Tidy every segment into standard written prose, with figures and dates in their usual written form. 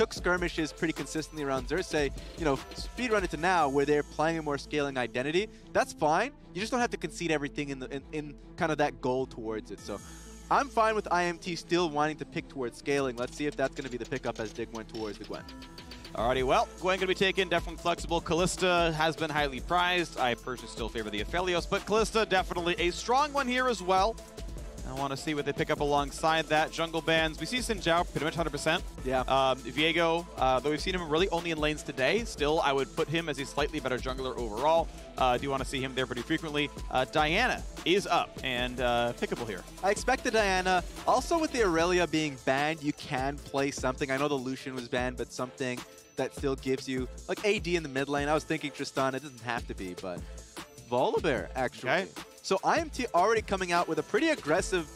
took skirmishes pretty consistently around Xerxe, you know, speedrun it to now where they're playing a more scaling identity. That's fine. You just don't have to concede everything in kind of that goal towards it. So I'm fine with IMT still wanting to pick towards scaling. Let's see if that's going to be the pickup as Dig went towards the Gwen. Alrighty, well, Gwen going to be taken, definitely flexible. Kalista has been highly prized. I personally still favor the Aphelios, but Kalista definitely a strong one here as well. I want to see what they pick up alongside that. Jungle bans, we see Xin Zhao pretty much 100%. Yeah. Viego, though we've seen him really only in lanes today, still I would put him as a slightly better jungler overall. Do want to see him there pretty frequently. Diana is up and pickable here. I expect the Diana. Also with the Aurelia being banned, you can play something. I know the Lucian was banned, but something that still gives you, like AD in the mid lane. I was thinking Tristan, it doesn't have to be, but Volibear, actually. Okay. So IMT already coming out with a pretty aggressive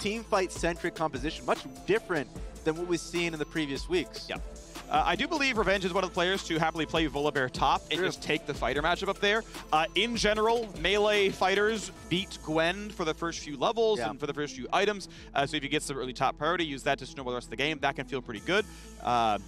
team fight-centric composition, much different than what we've seen in the previous weeks. Yeah. I do believe Revenge is one of the players to happily play Volibear top and just take the fighter matchup up there. In general, melee fighters beat Gwen for the first few levels and for the first few items. So if you get some early top priority, use that to snowball the rest of the game. That can feel pretty good.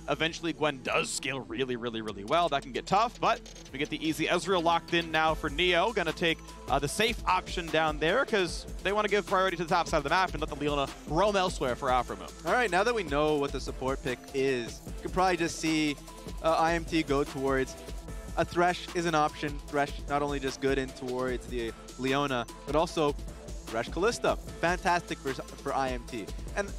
Eventually, Gwen does scale really, really, really well. That can get tough, but we get the easy Ezreal locked in now for Neo. Gonna take the safe option down there because they want to give priority to the top side of the map and let the Leona roam elsewhere for Aphromoo. All right, now that we know what the support pick is, you can probably just see IMT go towards a Thresh is an option. Thresh not only just good in towards the Leona, but also Thresh Kalista. Fantastic for IMT. And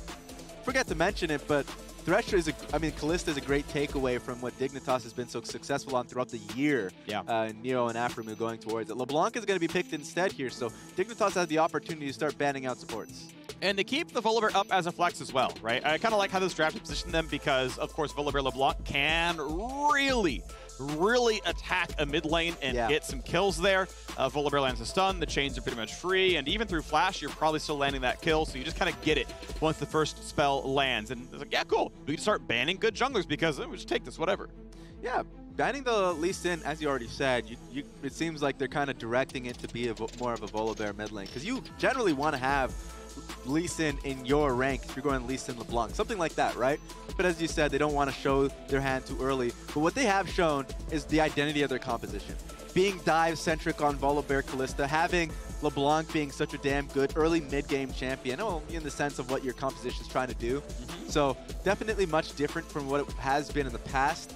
forget to mention it, but Thresh is Kalista is a great takeaway from what Dignitas has been so successful on throughout the year. Yeah. Neo and Aphromoo going towards it. LeBlanc is going to be picked instead here, so Dignitas has the opportunity to start banning out supports. And to keep the Volibear up as a flex as well, right? I kind of like how this draft positioned them because, of course, Volibear LeBlanc can really attack a mid lane and get some kills there. Volibear lands a stun, the chains are pretty much free, and even through flash, you're probably still landing that kill, so you just kind of get it once the first spell lands. And it's like, yeah, cool. We can start banning good junglers because we'll just take this, whatever. Yeah, banning the Lee Sin, as you already said, it seems like they're kind of directing it to be more of a Volibear mid lane, because you generally want to have Lee Sin in your rank if you're going Lee Sin LeBlanc, something like that, right? But as you said, they don't want to show their hand too early. But what they have shown is the identity of their composition. Being dive-centric on Volibear Kalista, having LeBlanc being such a damn good early mid-game champion, well, in the sense of what your composition is trying to do. So definitely much different from what it has been in the past.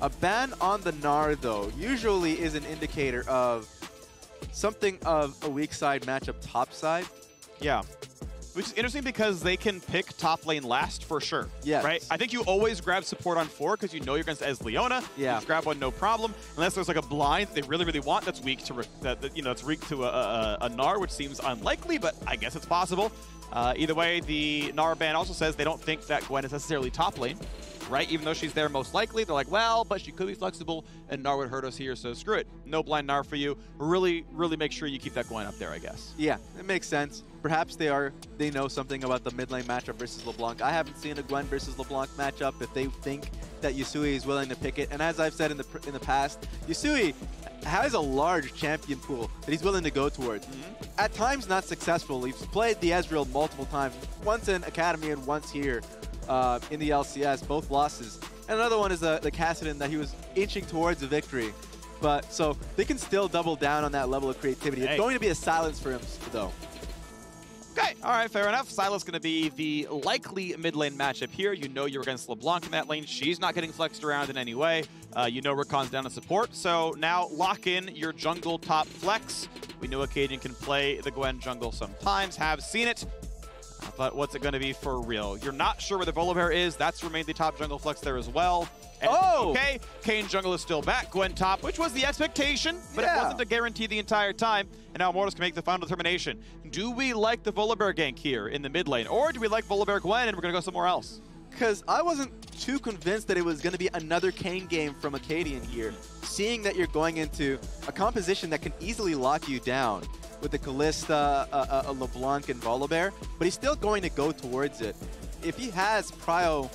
A ban on the Gnar, though, usually is an indicator of something of a weak side matchup top side. Yeah. Which is interesting because they can pick top lane last for sure. Yes. Right? I think you always grab support on 4 because you know you're against as Leona. Yeah. You just grab one, no problem. Unless there's like a blind they really, really want that's weak to that's weak to a Gnar, which seems unlikely, but I guess it's possible. Either way, the Gnar ban also says they don't think that Gwen is necessarily top lane. Right? Even though she's there most likely, they're like, well, but she could be flexible and Gnar would hurt us here, so screw it. No blind Gnar for you. Really, really make sure you keep that Gwen up there, I guess. Yeah, it makes sense. Perhaps they know something about the mid lane matchup versus LeBlanc. I haven't seen a Gwen versus LeBlanc matchup if they think that Yusui is willing to pick it. And as I've said in the past, Yusui has a large champion pool that he's willing to go towards. At times not successful. He's played the Ezreal multiple times, once in Academy and once here. In the LCS, both losses. And another one is the Akaadian that he was inching towards a victory. But so they can still double down on that level of creativity. It's going to be a silence for him, though. Okay, all right, fair enough. Sylas going to be the likely mid lane matchup here. You know you're against LeBlanc in that lane. She's not getting flexed around in any way. You know Rakan's down to support. So now lock in your jungle top flex. We know Akaadian can play the Gwen jungle sometimes, have seen it. But what's it going to be for real? You're not sure where the Volibear is. That's remained the top jungle flex there as well. And okay, Kayn jungle is still back. Gwen top, which was the expectation, but it wasn't a guarantee the entire time. And now Immortals can make the final determination. Do we like the Volibear gank here in the mid lane, or do we like Volibear Gwen and we're going to go somewhere else? Because I wasn't too convinced that it was going to be another Kayn game from Akaadian here. Seeing that you're going into a composition that can easily lock you down with the Kalista, a LeBlanc, and Volibear, but he's still going to go towards it. If he has Prio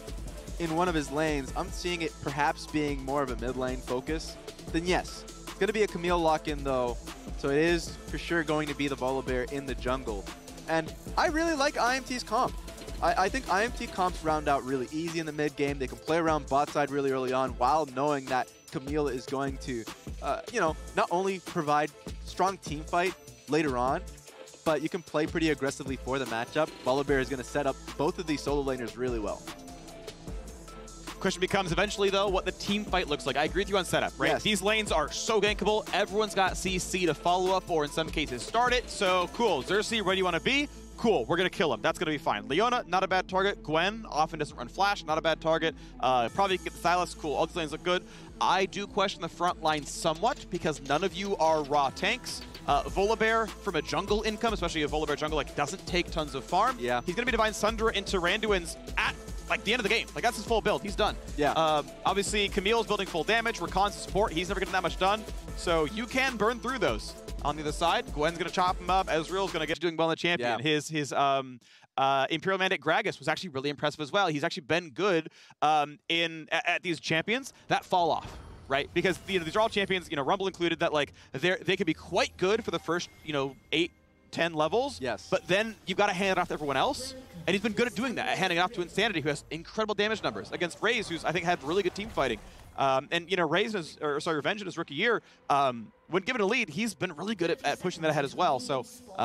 in one of his lanes, I'm seeing it perhaps being more of a mid lane focus, then yes. It's going to be a Camille lock-in though, so it is for sure going to be the Volibear in the jungle. And I really like IMT's comp. I think IMT comps round out really easy in the mid game. They can play around bot side really early on while knowing that Camille is going to, you know, not only provide strong team fight later on, but you can play pretty aggressively for the matchup. Volibear is going to set up both of these solo laners really well. Question becomes eventually, though, what the team fight looks like. I agree with you on setup, right? Yes. These lanes are so gankable. Everyone's got CC to follow up or in some cases start it. So cool. Xerxe, where do you want to be? Cool, we're going to kill him. That's going to be fine. Leona, not a bad target. Gwen often doesn't run flash, not a bad target. Probably get the Sylas. Cool, all these lanes look good. I do question the front line somewhat because none of you are raw tanks. Volibear from a jungle income, especially a Volibear jungle, like doesn't take tons of farm. Yeah. He's going to be Divine Sunder into Randuin's at like the end of the game. Like that's his full build. He's done. Yeah. Obviously, Camille's building full damage. Rakan's support. He's never getting that much done. So you can burn through those. On the other side, Gwen's going to chop him up. Ezreal's going to get doing well in the champion. Yeah. His Imperial Mandate Gragas was actually really impressive as well. He's actually been good at these champions that fall off, right? Because these are all champions, Rumble included, that like they could be quite good for the first 8, 10 levels. Yes. But then you've got to hand it off to everyone else. And he's been good at doing that, handing it off to Insanity, who has incredible damage numbers, against Raes, who's I think had really good team fighting. Raes, Revenge in his rookie year, when given a lead, he's been really good at pushing that ahead as well. So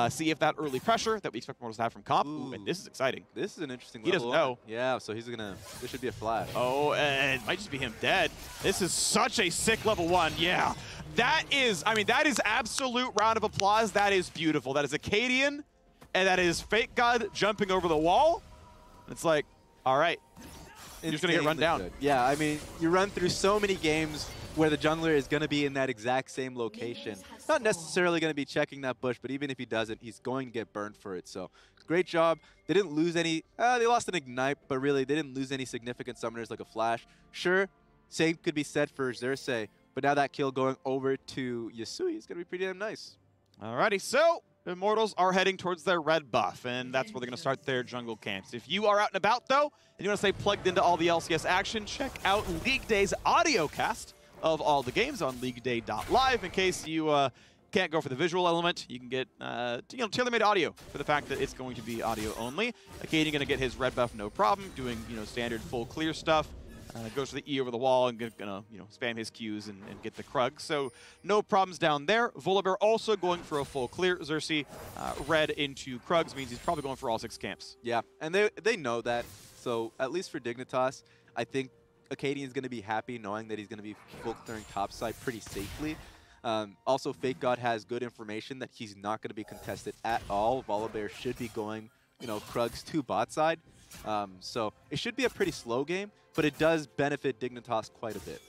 see if that early pressure that we expect Immortals to have from comp. Ooh, and this is exciting. This is an interesting He doesn't know. Yeah, so he's gonna. This should be a flash. Oh, and it might just be him dead. This is such a sick level 1. Yeah, that is. I mean, that is absolute round of applause. That is beautiful. That is Akaadian, and that is FakeGod jumping over the wall. It's like, all right. You're just going to get run down. Good. Yeah, I mean, you run through so many games where the jungler is going to be in that exact same location. Not necessarily going to be checking that bush, but even if he doesn't, he's going to get burned for it. So, great job. They didn't lose any. They lost an Ignite, but really, they didn't lose any significant summoners like a Flash. Sure, same could be said for Xerxe, but now that kill going over to Yusui is going to be pretty damn nice. Alrighty, so Immortals are heading towards their red buff, and that's where they're going to start their jungle camps. If you are out and about, though, and you want to stay plugged into all the LCS action, check out League Day's audio cast of all the games on leagueday.live. In case you can't go for the visual element, you can get tailor-made audio for the fact that it's going to be audio only. Akaadian going to get his red buff no problem, doing standard full clear stuff. Goes for the E over the wall and gonna spam his Qs and get the Krug. So no problems down there. Volibear also going for a full clear. Xerxe red into Krugs means he's probably going for all 6 camps. Yeah, and they know that. So at least for Dignitas, I think Akaadian's going to be happy knowing that he's going to be full clearing topside pretty safely. Also, FakeGod has good information that he's not going to be contested at all. Volibear should be going, Krugs to bot side. So it should be a pretty slow game, but it does benefit Dignitas quite a bit.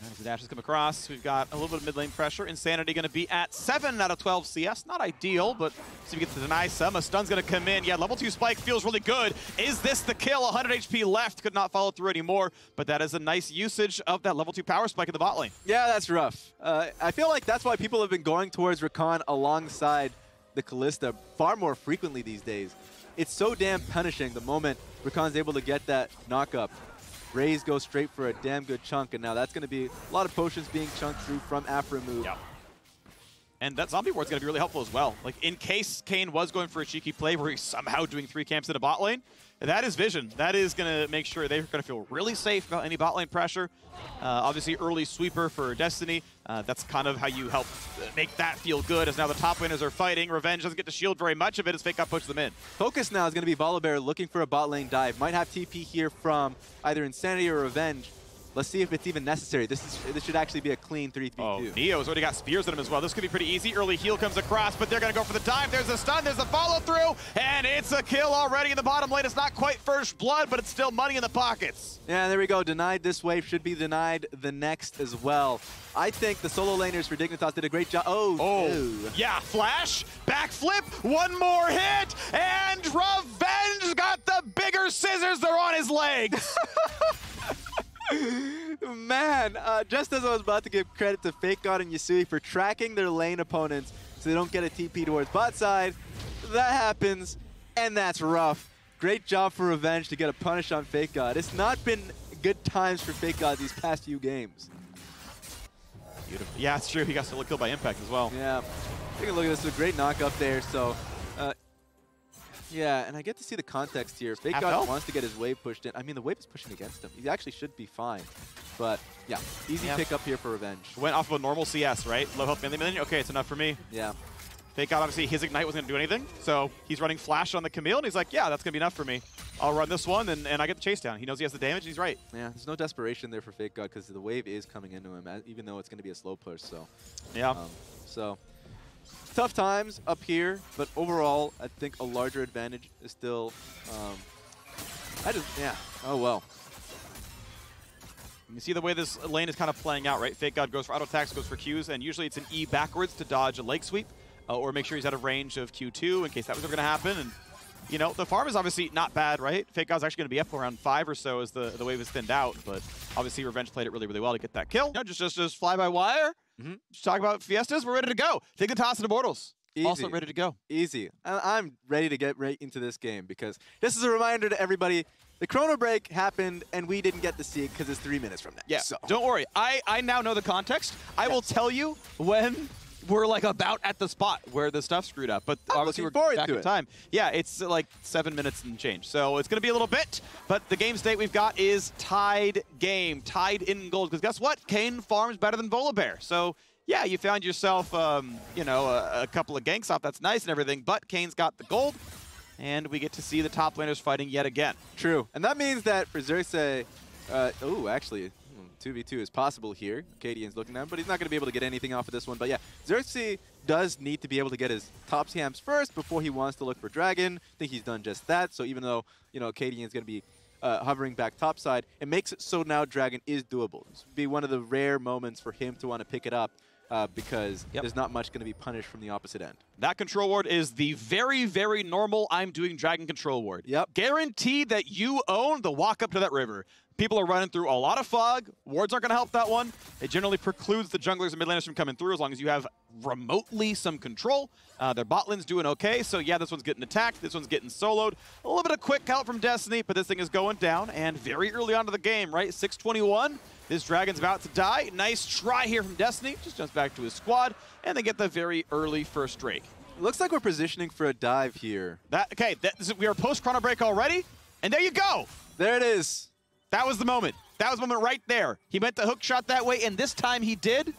As the dashes come across, we've got a little bit of mid lane pressure. Insanity going to be at 7 out of 12 CS. Not ideal, but see if we get to deny some. A stun's going to come in. Yeah, level 2 spike feels really good. Is this the kill? 100 HP left. Could not follow through anymore, but that is a nice usage of that level 2 power spike in the bot lane. Yeah, that's rough. I feel like that's why people have been going towards Rakan alongside the Kalista far more frequently these days. It's so damn punishing the moment Rakan's able to get that knock-up. Raes goes straight for a damn good chunk, and now that's going to be a lot of potions being chunked through from Aphromoo. Yep. And that zombie ward's going to be really helpful as well. Like, in case Kayn was going for a cheeky play where he's somehow doing 3 camps in a bot lane, that is vision. That is going to make sure they're going to feel really safe about any bot lane pressure. Obviously, early sweeper for Destiny. That's kind of how you help make that feel good, as now the top laners are fighting. Revenge doesn't get to shield very much of it as FakeGod pushes them in. Focus now is going to be Volibear looking for a bot lane dive. Might have TP here from either Insanity or Revenge. Let's see if it's even necessary. This should actually be a clean 3-3-2. Oh, Neo's already got spears at him as well. This could be pretty easy. Early heal comes across, but they're going to go for the dive. There's a stun, there's a follow-through, and it's a kill already in the bottom lane. It's not quite first blood, but it's still money in the pockets. Yeah, there we go. Denied this wave, should be denied the next as well. I think the solo laners for Dignitas did a great job. Oh. Yeah, flash, backflip, one more hit, and Revenge got the bigger scissors. They're on his legs. Man, just as I was about to give credit to FakeGod and Yusui for tracking their lane opponents so they don't get a TP towards bot side, that happens, and that's rough. Great job for Revenge to get a punish on FakeGod. It's not been good times for FakeGod these past few games. Beautiful. Yeah, it's true. He got solo kill by impact as well. Yeah. Take a look at this. A great knock up there. So Yeah, and I get to see the context here. FakeGod wants to get his wave pushed in. I mean, the wave is pushing against him. He actually should be fine. But, yeah, easy pick up here for revenge. Went off of a normal CS, right? Low health melee minion. Okay, it's enough for me. Yeah. FakeGod, obviously, his Ignite wasn't going to do anything. So he's running Flash on the Camille, and he's like, yeah, that's going to be enough for me. I'll run this one, and I get the chase down. He knows he has the damage, and he's right. Yeah, there's no desperation there for FakeGod because the wave is coming into him, even though it's going to be a slow push. So, yeah. Tough times up here, but overall, I think a larger advantage is still. Oh well. You see the way this lane is kind of playing out, right? FakeGod goes for auto attacks, goes for Qs, and usually it's an E backwards to dodge a leg sweep, or make sure he's out of range of Q2 in case that was ever going to happen. And you know, the farm is obviously not bad, right? FakeGod's actually going to be up around 5 or so as the wave is thinned out, but obviously Revenge played it really, really well to get that kill. You know, just fly by wire. Just talk about Fiestas. We're ready to go. Dignitas and Immortals. Easy. Also ready to go. Easy. I'm ready to get right into this game because this is a reminder to everybody. The Chrono Break happened, and we didn't get to see it because it's 3 minutes from now. Yeah, so. Don't worry. I now know the context. I will tell you when we're like about at the spot where the stuff screwed up. But obviously we're back in time. Yeah, it's like 7 minutes and change. So it's going to be a little bit, but the game state we've got is tied game, tied in gold. Because guess what? Kayn farms better than Volibear. So yeah, you found yourself, you know, a couple of ganks off. That's nice and everything, but Kayn's got the gold. And we get to see the top laners fighting yet again. True. And that means that for Xerxe, actually, 2v2 is possible here. Akaadian's looking at him, but he's not going to be able to get anything off of this one. But yeah, Xerxe does need to be able to get his top camps first before he wants to look for Dragon. I think he's done just that. So even though, you know, Akaadian's going to be hovering back topside, it makes it so now Dragon is doable. This would be one of the rare moments for him to want to pick it up. Because there's not much going to be punished from the opposite end. That control ward is the very, very normal I'm doing Dragon control ward. Yep. Guaranteed that you own the walk up to that river. People are running through a lot of fog. Wards aren't going to help that one. It generally precludes the junglers and mid laners from coming through as long as you have remotely some control. Their bot lane's doing okay, so yeah, this one's getting attacked. This one's getting soloed. A little bit of quick help from Destiny, but this thing is going down, and very early on to the game, right? 6:21. This Dragon's about to die. Nice try here from Destiny. Just jumps back to his squad, and they get the very early first Drake. It looks like we're positioning for a dive here. We are post-Chrono Break already, and there you go. There it is. That was the moment. That was the moment right there. He meant to hook shot that way, and this time he did.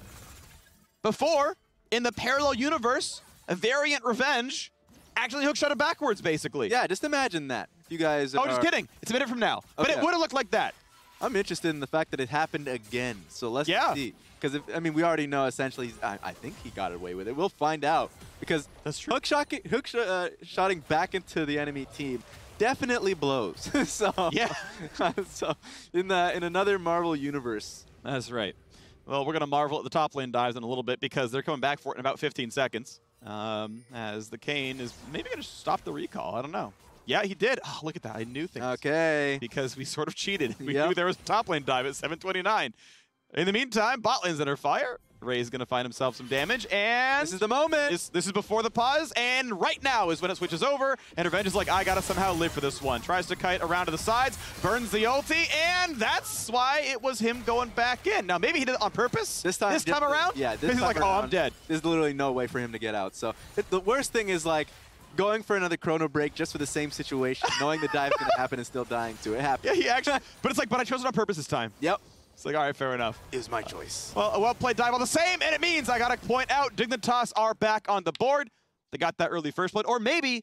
Before, in the parallel universe, a variant Revenge actually hook shot it backwards, basically. Yeah, just imagine that. You guys just kidding. It's a minute from now. Okay. But it would have looked like that. I'm interested in the fact that it happened again, so let's see. Because, I mean, we already know essentially, I think he got away with it. We'll find out. Because hook shotting back into the enemy team definitely blows. So, yeah. So, in another Marvel universe. That's right. Well, we're going to marvel at the top lane dives in a little bit because they're coming back for it in about 15 seconds. As the Kayn is maybe going to stop the recall. I don't know. Yeah, he did. Oh, look at that. I knew things. Okay. Because we sort of cheated. We knew there was a top lane dive at 7:29. In the meantime, bot lane's under fire. Raes is going to find himself some damage, and this is the moment. This is before the pause, and right now is when it switches over, and Revenge is like, I got to somehow live for this one. Tries to kite around to the sides, burns the ulti, and that's why it was him going back in. Now, maybe he did it on purpose this time around? Yeah, this time he's like, around, oh, I'm dead. There's literally no way for him to get out. So the worst thing is, like, going for another Chrono Break just for the same situation, knowing the dive's going to happen and still dying to it. Happens. Yeah, he actually, but it's like, but I chose it on purpose this time. Yep. It's like, all right, fair enough. It was my choice. Well, a well-played dive all the same, and it means I got to point out Dignitas are back on the board. They got that early first blood, or maybe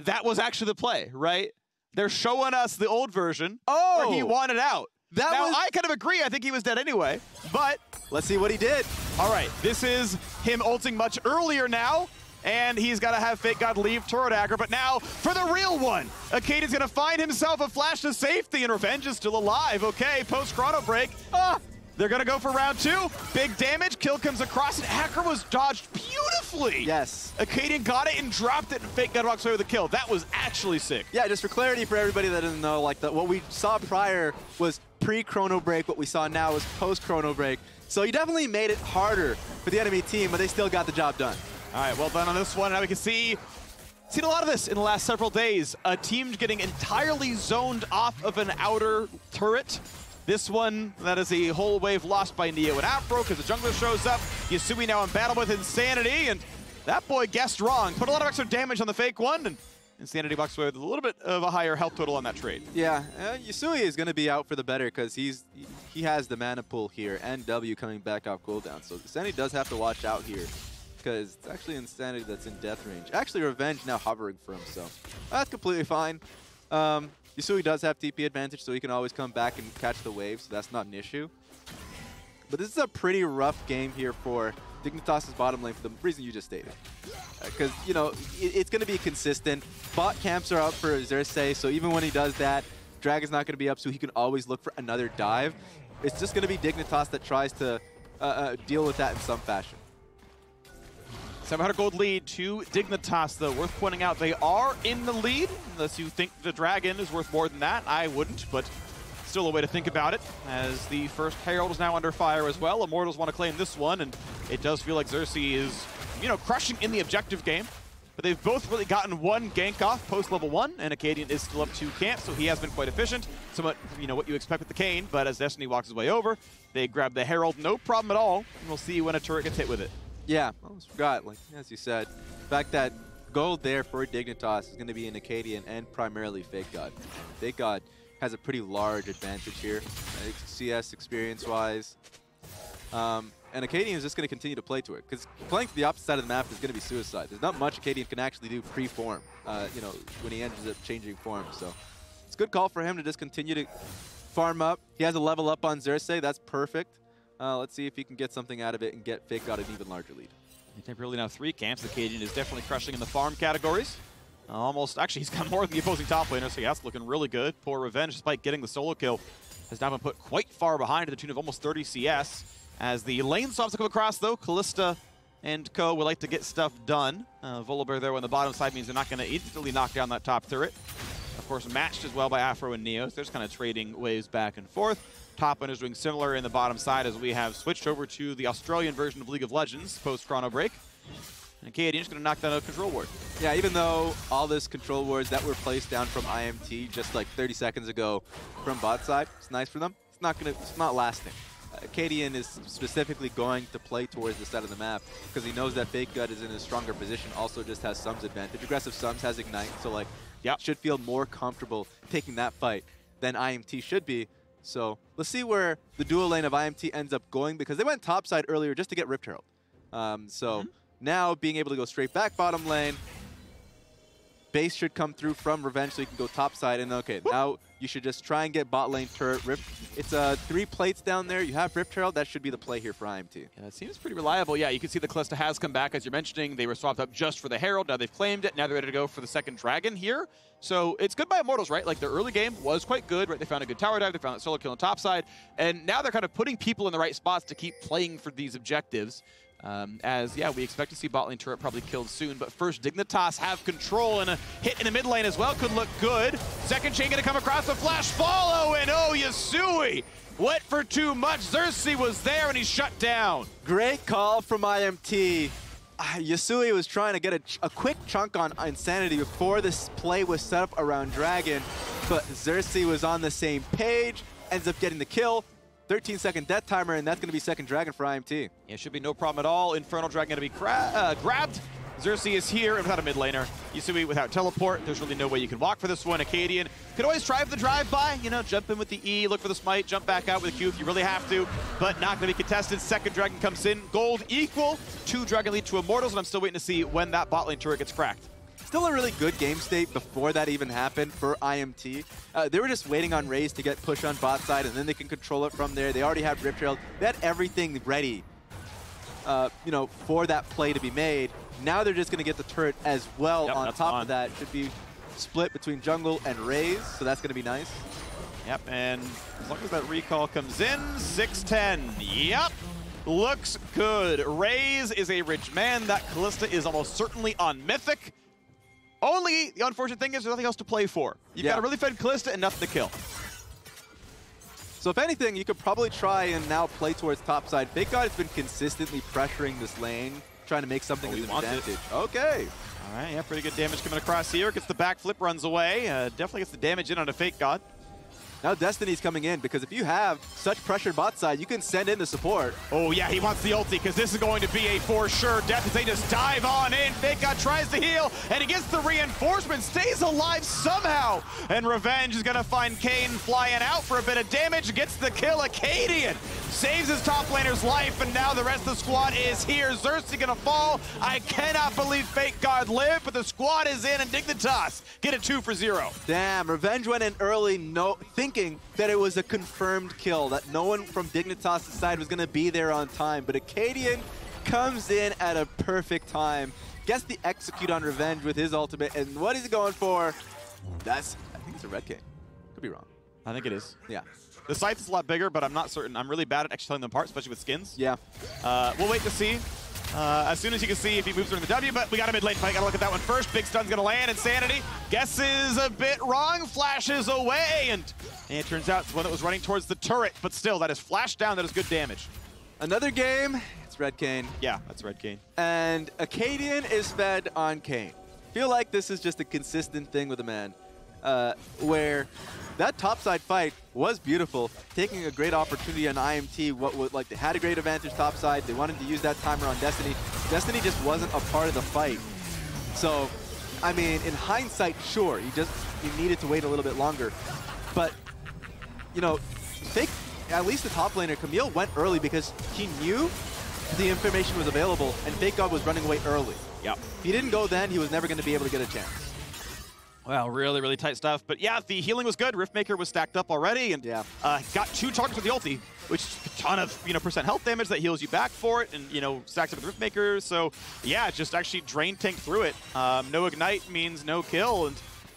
that was actually the play, right? They're showing us the old version where he wanted out. I kind of agree. I think he was dead anyway, but let's see what he did. All right, this is him ulting much earlier now, and he's got to have FakeGod leave turret dagger, but now for the real one. Akaadian's going to find himself a flash to safety, and Revenge is still alive. Okay, post-Chrono Break. They're going to go for round 2. Big damage. Kill comes across, and Aphromoo dodged beautifully. Yes. Akaadian got it and dropped it, and FakeGod walks away with the kill. That was actually sick. Yeah, just for clarity for everybody that doesn't know, like what we saw prior was pre-Chrono Break. What we saw now is post-Chrono Break. So he definitely made it harder for the enemy team, but they still got the job done. All right, well done on this one. Now we can seen a lot of this in the last several days. A team getting entirely zoned off of an outer turret. This one, that is a whole wave lost by Neo and Afro because the jungler shows up. Yusui now in battle with Insanity, and that boy guessed wrong. Put a lot of extra damage on the fake one, and Insanity walks away with a little bit of a higher health total on that trade. Yeah, Yusui is going to be out for the better because he has the mana pool here and W coming back off cooldown. So Insanity does have to watch out here because it's actually Insanity that's in death range. Actually, Revenge now hovering for him, so that's completely fine. Yusui does have TP advantage, so he can always come back and catch the wave, so that's not an issue. But this is a pretty rough game here for Dignitas' bottom lane for the reason you just stated. Because, you know, it's going to be consistent. Bot camps are up for Xerxe, so even when he does that, Dragon's not going to be up, so he can always look for another dive. It's just going to be Dignitas that tries to deal with that in some fashion. 700 gold lead to Dignitas, though. Worth pointing out, they are in the lead. Unless you think the Dragon is worth more than that. I wouldn't, but still a way to think about it, as the first Herald is now under fire as well. Immortals want to claim this one, and it does feel like Xerxe is, you know, crushing in the objective game. But they've both really gotten one gank off post level 1, and Akaadian is still up 2 camps, so he has been quite efficient. Somewhat, you know, what you expect with the Kayn, but as Destiny walks his way over, they grab the Herald, no problem at all, and we'll see when a turret gets hit with it. Yeah, I almost forgot, like, as you said, the fact that gold there for Dignitas is going to be an Akaadian and primarily FakeGod. FakeGod has a pretty large advantage here, CS experience-wise. And Akaadian is just going to continue to play to it, because playing to the opposite side of the map is going to be suicide. There's not much Akaadian can actually do pre-form, you know, when he ends up changing form. So it's a good call for him to just continue to farm up. He has a level up on Xerxe. That's perfect. Let's see if he can get something out of it and get FakeGod an even larger lead. Temporarily now 3 camps. Akaadian is definitely crushing in the farm categories. Almost, actually, he's got more than the opposing top laner, so yeah, that's looking really good. Poor Revenge, despite getting the solo kill, has now been put quite far behind to the tune of almost 30 CS. As the lane swaps come across, though, Kalista and co would like to get stuff done. Volibear there on the bottom side means they're not going to instantly knock down that top turret. Of course, matched as well by Aphromoo and Neos. They're just kind of trading waves back and forth. Top lane is doing similar in the bottom side as we have switched over to the Australian version of League of Legends post-Chrono Break. And Akaadian is going to knock down a control ward. Yeah, even though all this control wards that were placed down from IMT just like 30 seconds ago from bot side, it's nice for them. It's not lasting. Akaadian is specifically going to play towards the side of the map because he knows that FakeGod is in a stronger position, also just has Sums advantage. Aggressive Sums has Ignite, so like should feel more comfortable taking that fight than IMT should be. So let's see where the dual lane of IMT ends up going, because they went topside earlier just to get Rift Herald. Now being able to go straight back bottom lane, base should come through from Revenge so you can go topside, and okay, now you should just try and get bot lane turret. It's 3 plates down there. You have Rift Herald. That should be the play here for IMT. Yeah, that seems pretty reliable. Yeah, you can see the Kalista has come back, as you're mentioning. They were swapped up just for the Herald. Now they've claimed it. Now they're ready to go for the second Dragon here. So it's good by Immortals, right? Like, their early game was quite good, right? They found a good tower dive. They found that solo kill on top side. And now they're kind of putting people in the right spots to keep playing for these objectives. We expect to see bot lane turret probably killed soon, but first Dignitas have control, and a hit in the mid lane as well could look good. Second chain gonna come across, the flash follow, and oh, Yusui went for too much. Xerxe was there and he's shut down. Great call from IMT. Yusui was trying to get a quick chunk on Insanity before this play was set up around Dragon, but Xerxe was on the same page, ends up getting the kill. 13-second death timer, and that's going to be second Dragon for IMT. Yeah, should be no problem at all. Infernal Dragon going to be grabbed. Xerxe is here without a mid laner. Yusui without teleport. There's really no way you can walk for this one. Akaadian could always try for the drive-by. You know, jump in with the E, look for the smite, jump back out with a Q if you really have to, but not going to be contested. Second Dragon comes in. Gold equal. 2 Dragon lead to Immortals, and I'm still waiting to see when that bot lane turret gets cracked. Still a really good game state before that even happened for IMT. They were just waiting on Raes to get push on bot side, and then they can control it from there. They already have Rift Herald. They had everything ready, you know, for that play to be made. Now they're just going to get the turret as well on top of that. Should be split between jungle and Raes, so that's going to be nice. Yep, and as long as that recall comes in, 6-10. Yep, looks good. Raes is a rich man. That Kalista is almost certainly on Mythic. Only the unfortunate thing is there's nothing else to play for. You've got a really fed Kalista and nothing to kill. So if anything, you could probably try and now play towards topside. FakeGod has been consistently pressuring this lane, trying to make something of an advantage. Okay. All right, yeah, pretty good damage coming across here. Gets the backflip, runs away. Definitely gets the damage in on a FakeGod. Now Destiny's coming in, because if you have such pressure bot side, you can send in the support. Oh yeah, he wants the ulti, because this is going to be a for sure death as they just dive on in. FakeGod tries to heal, and he gets the reinforcement, stays alive somehow. And Revenge is gonna find Kayn flying out for a bit of damage, gets the kill. Akaadian saves his top laner's life, and now the rest of the squad is here. Xerxe gonna fall. I cannot believe FakeGod lived, but the squad is in, and Dignitas get a 2 for 0. Damn, Revenge went in early, thinking that it was a confirmed kill, that no one from Dignitas' side was gonna be there on time, but Akaadian comes in at a perfect time, gets the execute on Revenge with his ultimate, and what is he going for? I think it's a red Kayn. Could be wrong. I think it is. Yeah. The scythe is a lot bigger, but I'm not certain. I'm really bad at actually telling them apart, especially with skins. Yeah. We'll wait to see. As soon as you can see if he moves during the W, but we got a mid lane fight. Gotta look at that one first. Big stun's gonna land. Insanity guesses a bit wrong, flashes away, and it turns out it's one that was running towards the turret, but still, that is flashed down. That is good damage. Another game. It's red Kayn. Yeah, that's red Kayn. And Akaadian is fed on Kayn. Feel like this is just a consistent thing with the man, where that topside fight was beautiful, taking a great opportunity on IMT. They had a great advantage topside. They wanted to use that timer on Destiny. Destiny just wasn't a part of the fight. So, I mean, in hindsight, sure, you needed to wait a little bit longer. But, you know, at least the top laner, Camille, went early because he knew the information was available, and FakeGod was running away early. Yep. If he didn't go then, he was never going to be able to get a chance. Well, really, really tight stuff. But yeah, the healing was good. Riftmaker was stacked up already, and got 2 targets with the ulti, which is a ton of percent health damage that heals you back for it, and stacks up with Riftmaker. So yeah, just actually drain tank through it. No ignite means no kill,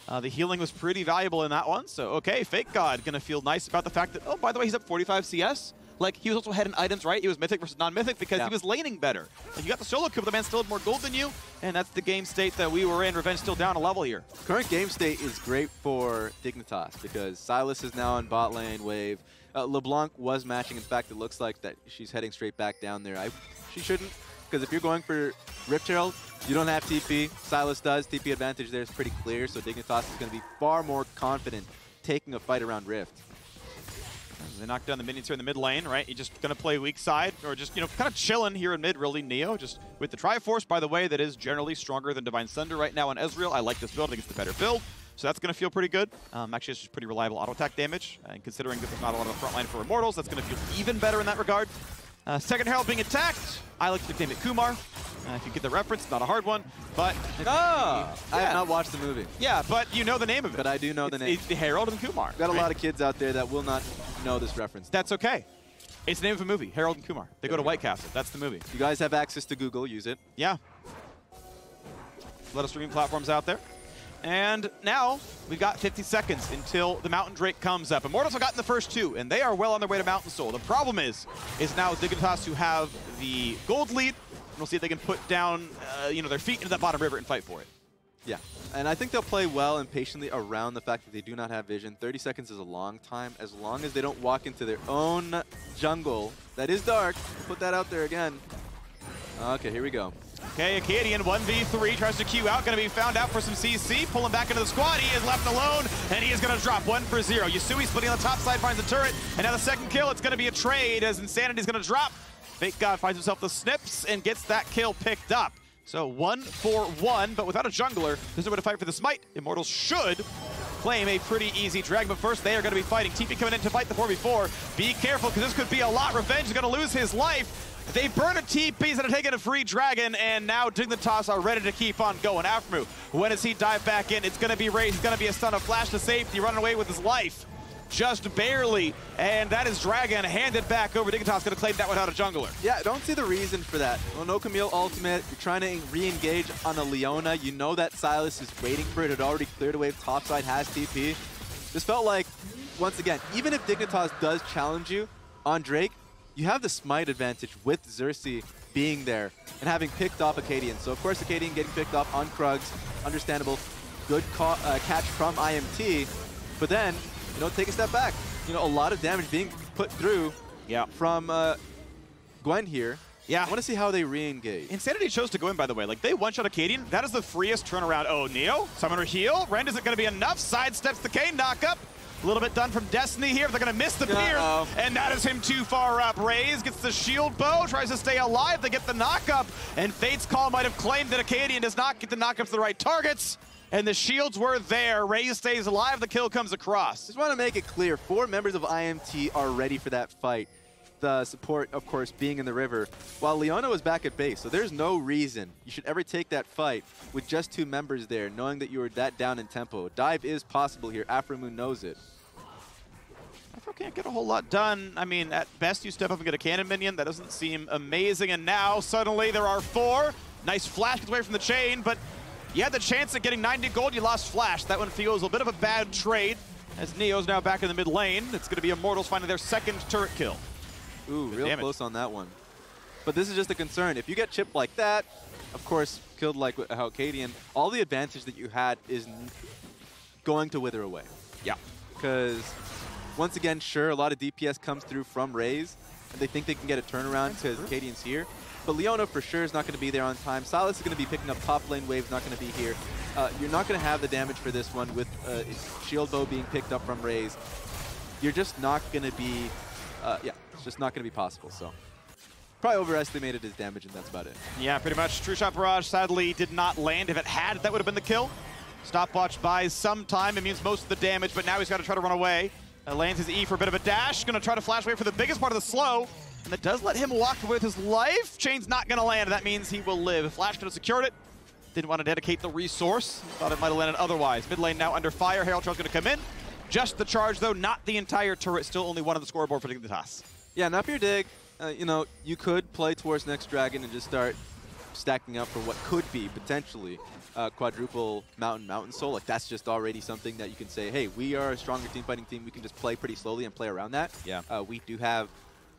and the healing was pretty valuable in that one. So okay, FakeGod gonna feel nice about the fact that, oh, by the way, he's up 45 CS. Like, he was also heading items, right? He was mythic versus non-mythic because he was laning better. Like, you got the solo kill, but the man still had more gold than you, and that's the game state that we were in. Revenge still down a level here. Current game state is great for Dignitas because Sylas is now on bot lane wave. LeBlanc was matching. In fact, it looks like that she's heading straight back down there. She shouldn't, because if you're going for Rift Herald, you don't have TP. Sylas does. TP advantage there is pretty clear, so Dignitas is going to be far more confident taking a fight around Rift. They knock down the minions here in the mid lane, right? You're just going to play weak side, or just, kind of chilling here in mid, really, Neo. Just with the Triforce, by the way, that is generally stronger than Divine Thunder right now on Ezreal. I like this build. I think it's the better build. So that's going to feel pretty good. Actually, it's just pretty reliable auto attack damage. And considering that there's not a lot of the front line for Immortals, that's going to feel even better in that regard. Second Herald being attacked. I like to nickname it Kumar. If you get the reference, not a hard one, but... I have not watched the movie. Yeah, but you know the name of it. But I do know the name. It's the Herald and Kumar. Got a lot of kids out there that will not know this reference. That's okay. It's the name of a movie, Herald and Kumar. They go to White Castle. That's the movie. You guys have access to Google. Use it. Yeah. A lot of streaming platforms out there. And now we've got 50 seconds until the Mountain Drake comes up. Immortals have gotten the first 2, and they are well on their way to Mountain Soul. The problem is now Dignitas, who have the gold lead, and we'll see if they can put down their feet into that bottom river and fight for it. Yeah, and I think they'll play well and patiently around the fact that they do not have vision. 30 seconds is a long time. As long as they don't walk into their own jungle that is dark. Put that out there again. Okay, here we go. Okay, Akaadian 1v3 tries to queue out, going to be found out for some CC, pulling back into the squad. He is left alone, and he is going to drop 1 for 0. Yusui splitting on the top side, finds the turret, and now the second kill. It's going to be a trade as Insanity is going to drop. FakeGod finds himself the snips and gets that kill picked up. So 1 for 1, but without a jungler, there's no way to fight for the smite. Immortals should claim a pretty easy drag, but first they are going to be fighting. TP coming in to fight the 4v4. Be careful, because this could be a lot. Revenge is going to lose his life. They burn a TP instead of taking a free dragon, and now Dignitas are ready to keep on going. Aphromoo, when does he dive back in? It's going to be Raes. It's going to be a stun, a flash to safety, running away with his life. Just barely, and that is Dragon handed back over. Dignitas going to claim that without a jungler. Yeah, I don't see the reason for that. Well, no Camille ultimate. You're trying to re-engage on a Leona. You know that Sylas is waiting for it. It already cleared away. Topside has TP. This felt like, once again, even if Dignitas does challenge you on Drake, you have the smite advantage with Xerxe being there and having picked off Akaadian. So, of course, Akaadian getting picked off on Krugs. Understandable. Good catch from IMT. But then, take a step back. A lot of damage being put through from Gwen here. Yeah. I want to see how they re-engage. Insanity chose to go in, by the way. Like, they one-shot Akaadian. That is the freest turnaround. Oh, Neo, Summoner heal. Rend isn't going to be enough. Sidesteps the Kayn knock-up. A little bit done from Destiny here. They're going to miss the Pierce, and that is him too far up. Raes gets the shield bow, tries to stay alive. They get the knock-up, and Fate's Call might have claimed that Akaadian does not get the knock-up to the right targets, and the shields were there. Raes stays alive. The kill comes across. Just want to make it clear, 4 members of IMT are ready for that fight. The support, of course, being in the river, while Leona was back at base. So there's no reason you should ever take that fight with just 2 members there, knowing that you were that down in tempo. Dive is possible here. Aphromoo knows it. Aphro can't get a whole lot done. I mean, at best, you step up and get a cannon minion. That doesn't seem amazing. And now, suddenly, there are 4. Nice flash gets away from the chain, but you had the chance at getting 90 gold. You lost flash. That one feels a bit of a bad trade, as Neo's now back in the mid lane. It's going to be Immortals finding their 2nd turret kill. Ooh, real close on that one. But this is just a concern. If you get chipped like that, of course, killed like Akaadian, all the advantage that you had is going to wither away. Yeah. Because, once again, sure, a lot of DPS comes through from Raes, and they think they can get a turnaround because Akaadian's here. But Leona, for sure, is not going to be there on time. Sylas is going to be picking up top lane waves, not going to be here. You're not going to have the damage for this one with shield bow being picked up from Raes. You're just not going to be... yeah, it's just not going to be possible, so. Probably overestimated his damage, and that's about it. Yeah, pretty much. True Shot Barrage sadly did not land. If it had, that would have been the kill. Stopwatch buys some time. It means most of the damage, but now he's got to try to run away. Lands his E for a bit of a dash. Going to try to flash away for the biggest part of the slow, and that does let him walk away with his life. Chain's not going to land. That means he will live. Flash could have secured it. Didn't want to dedicate the resource. Thought it might have landed otherwise. Mid lane now under fire. Herald Trail's going to come in. Just the charge, though, not the entire turret. Still only one on the scoreboard for Dignitas. Yeah, not your dig. You know, you could play towards next dragon and just start stacking up for what could be, potentially, quadruple Mountain Soul. Like, that's just already something that you can say, hey, we are a stronger team fighting team. We can just play pretty slowly and play around that. Yeah. We do have,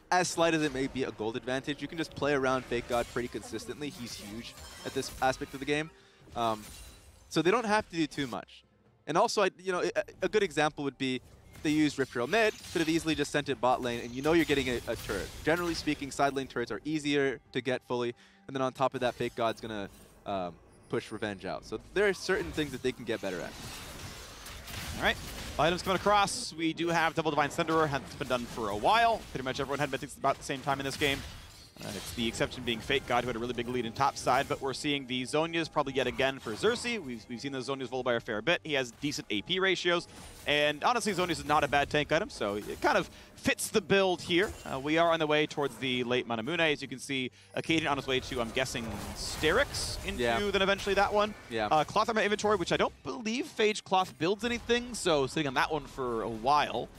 as slight as it may be, a gold advantage. You can just play around FakeGod pretty consistently. He's huge at this aspect of the game. So they don't have to do too much. And also, you know, a good example would be they used Rift Trail mid, could have easily just sent it bot lane, and you know you're getting a turret. Generally speaking, side lane turrets are easier to get fully, and then on top of that, FakeGod's going to push Revenge out. So there are certain things that they can get better at. All right, items coming across. We do have Double Divine Thunderer. Hasn't been done for a while. Pretty much everyone had mythics about the same time in this game. It's the exception being FakeGod, who had a really big lead in top side, but we're seeing the Zhonya's probably yet again for Xerxe. We've seen those Zhonya's Volibear a fair bit. He has decent AP ratios, and honestly, Zhonya's is not a bad tank item, so it kind of fits the build here. We are on the way towards the late Manamune. As you can see, Akaadian on his way to, I'm guessing, Xerxe into then eventually that one. Yeah. Cloth on my inventory, which I don't believe Phage Cloth builds anything, so sitting on that one for a while.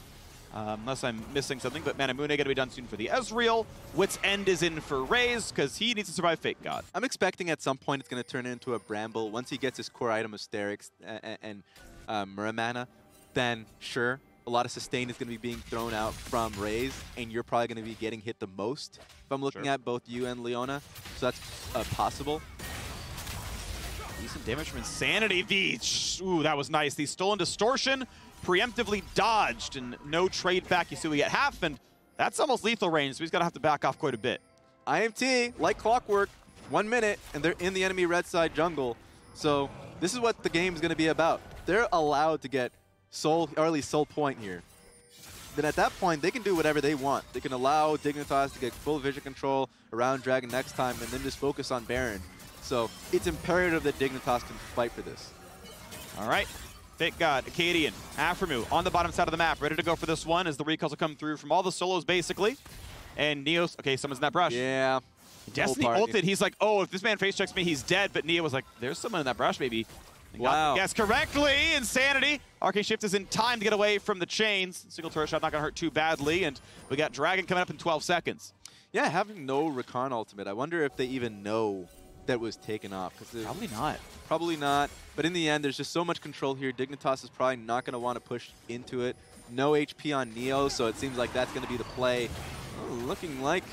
Unless I'm missing something, but Manamune going to be done soon for the Ezreal. Wit's End is in for Raes, because he needs to survive FakeGod. I'm expecting at some point it's going to turn into a Bramble. Once he gets his core item of Xerxe and Muramana, then sure, a lot of sustain is going to be being thrown out from Raes, and you're probably going to be getting hit the most if I'm looking at both you and Leona. So that's possible. Decent damage from Insanity. Ooh, that was nice. The Stolen Distortion preemptively dodged, and no trade back. Yusui at half, and that's almost lethal range, so he's going to have to back off quite a bit. IMT, like clockwork, 1 minute, and they're in the enemy red side jungle. So this is what the game is going to be about. They're allowed to get soul, or at least soul point here. Then at that point, they can do whatever they want. They can allow Dignitas to get full vision control around Dragon next time, and then just focus on Baron. So it's imperative that Dignitas can fight for this. All right. FakeGod, Akaadian, Aphromoo on the bottom side of the map, ready to go for this one as the recalls will come through from all the solos, basically. And Neo's, okay, someone's in that brush. Yeah. Destiny ulted, he's like, oh, if this man face checks me, he's dead. But Neo was like, there's someone in that brush, maybe. Wow. Guess correctly, Insanity. Arcane Shift is in time to get away from the chains. Single turret shot not going to hurt too badly, and we got Dragon coming up in 12 seconds. Yeah, having no Rakan ultimate, I wonder if they even know that was taken off. Probably not. Probably not. But in the end, there's just so much control here. Dignitas is probably not going to want to push into it. No HP on Neo, so it seems like that's going to be the play. Oh, looking like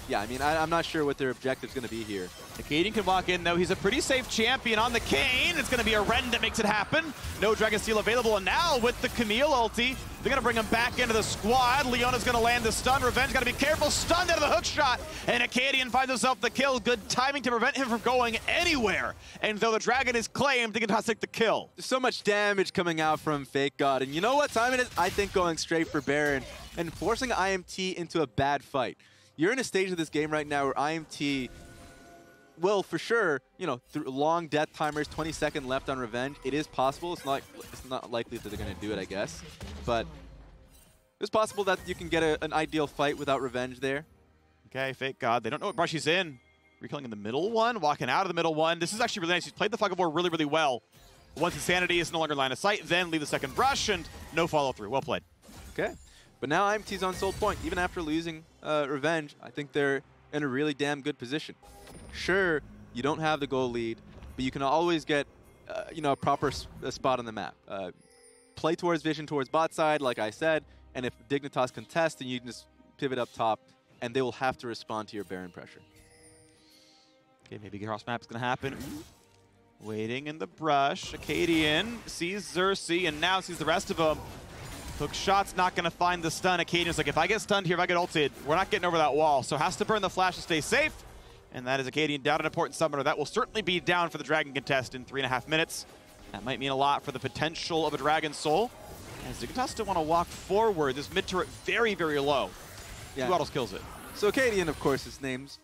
yeah, I mean, I'm not sure what their objective's going to be here. Akaadian can walk in, though. He's a pretty safe champion on the Kayn. It's going to be a Ren that makes it happen. No Dragon Steel available, and now with the Camille ulti, they're going to bring him back into the squad. Leona's going to land the stun. Revenge got to be careful. Stunned out of the hook shot, and Akaadian finds himself the kill. Good timing to prevent him from going anywhere. And though the Dragon is claimed, Dignitas take the kill. There's so much damage coming out from FakeGod, and you know what time it is? I think going straight for Baron and forcing IMT into a bad fight. You're in a stage of this game right now where IMT will, for sure, you know, through long death timers, 20-second left on Revenge. It is possible. It's not likely that they're going to do it, I guess. But it's possible that you can get an ideal fight without Revenge there. Okay, FakeGod. They don't know what brush he's in. Rekilling in the middle one, walking out of the middle one. This is actually really nice. He's played the Fog of War really, really well. Once Insanity is no longer line of sight, then leave the second brush and no follow-through. Well played. Okay. But now IMT's on sold point. Even after losing Revenge, I think they're in a really damn good position. Sure, you don't have the goal lead, but you can always get you know, a proper spot on the map. Play towards vision towards bot side, like I said, and if Dignitas contest, then you can just pivot up top, and they will have to respond to your Baron pressure. Okay, maybe cross map's going to happen. Waiting in the brush. Akaadian sees Xerxe and now sees the rest of them. Hook shot's not going to find the stun. Akaadian's like, if I get stunned here, if I get ulted, we're not getting over that wall. So has to burn the flash to stay safe. And that is Akaadian down an important summoner. That will certainly be down for the Dragon contest in 3.5 minutes. That might mean a lot for the potential of a Dragon Soul. As Dignitas still want to walk forward. This mid turret very, very low. Yeah. Who else kills it? So Akaadian, of course, his name's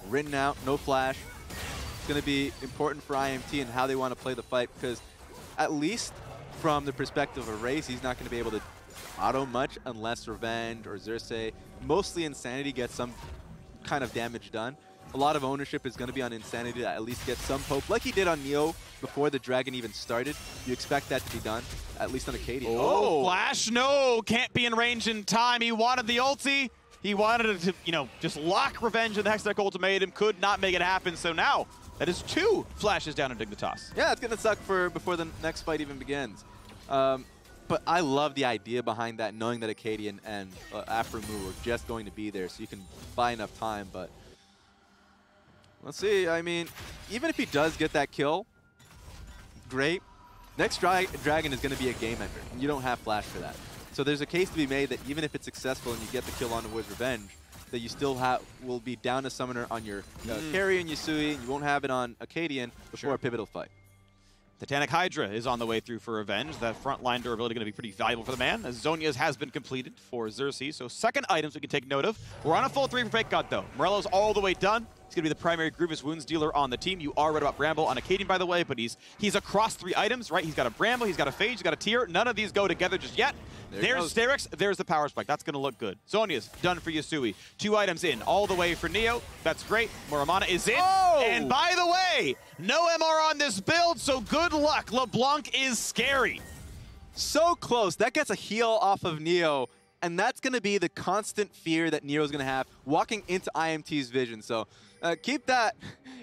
written out, no flash. It's going to be important for IMT and how they want to play the fight, because at least from the perspective of Raes, he's not going to be able to auto much unless Revenge or Xerxe, mostly Insanity, gets some kind of damage done. A lot of ownership is going to be on Insanity to at least get some poke, like he did on Neo before the Dragon even started. You expect that to be done, at least on Akaadian. Oh, flash, no, can't be in range in time. He wanted the ulti. He wanted it to, you know, just lock Revenge in the Hextech ultimatum, could not make it happen. So now, that is 2 flashes down in Dignitas. Yeah, it's going to suck for before the next fight even begins. But I love the idea behind that, knowing that Akaadian and Aphromoo were just going to be there, so you can buy enough time. But let's see. I mean, even if he does get that kill, great. Next Dragon is going to be a game ender, and you don't have flash for that. So there's a case to be made that even if it's successful and you get the kill on towards Revenge, that you still will be down a summoner on your carry and Yusui, and you won't have it on Akaadian before a pivotal fight. Titanic Hydra is on the way through for Revenge. That frontline durability going to be pretty valuable for the man, as Zhonya's has been completed for Xerxe. So second items we can take note of. We're on a full 3 for FakeGod, though. Morello's all the way done. He's going to be the primary Grievous Wounds dealer on the team. You are right about Bramble on Akaadian, by the way, but he's across 3 items, right? He's got a Bramble, he's got a Phage, he's got a Tear. None of these go together just yet. There's Xerxe, there's the Power Spike. That's going to look good. Zhonya's done for Yusui. 2 items in, all the way for Neo. That's great. Moramana is in. Oh! And by the way, no MR on this build, so good luck. LeBlanc is scary. So close. That gets a heal off of Neo, and that's going to be the constant fear that Neo's going to have walking into IMT's vision. So keep that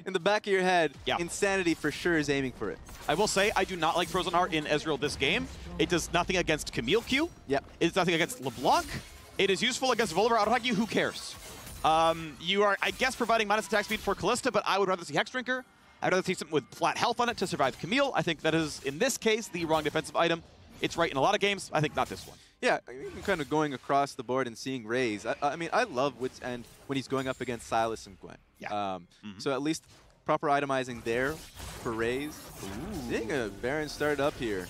in the back of your head. Yeah. Insanity for sure is aiming for it. I will say, I do not like Frozen Heart in Ezreal this game. It does nothing against Camille Q. Yep. It does nothing against LeBlanc. It is useful against Volibear auto-attack you. Who cares? You are, I guess, providing minus attack speed for Kalista, but I would rather see Hex Drinker. I'd rather see something with flat health on it to survive Camille. I think that is, in this case, the wrong defensive item. It's right in a lot of games. I think not this one. Yeah, kind of going across the board and seeing Raes. I mean, I love Wit's End when he's going up against Sylas and Gwen. Yeah. So at least proper itemizing there for Raes. Seeing a Baron start up here.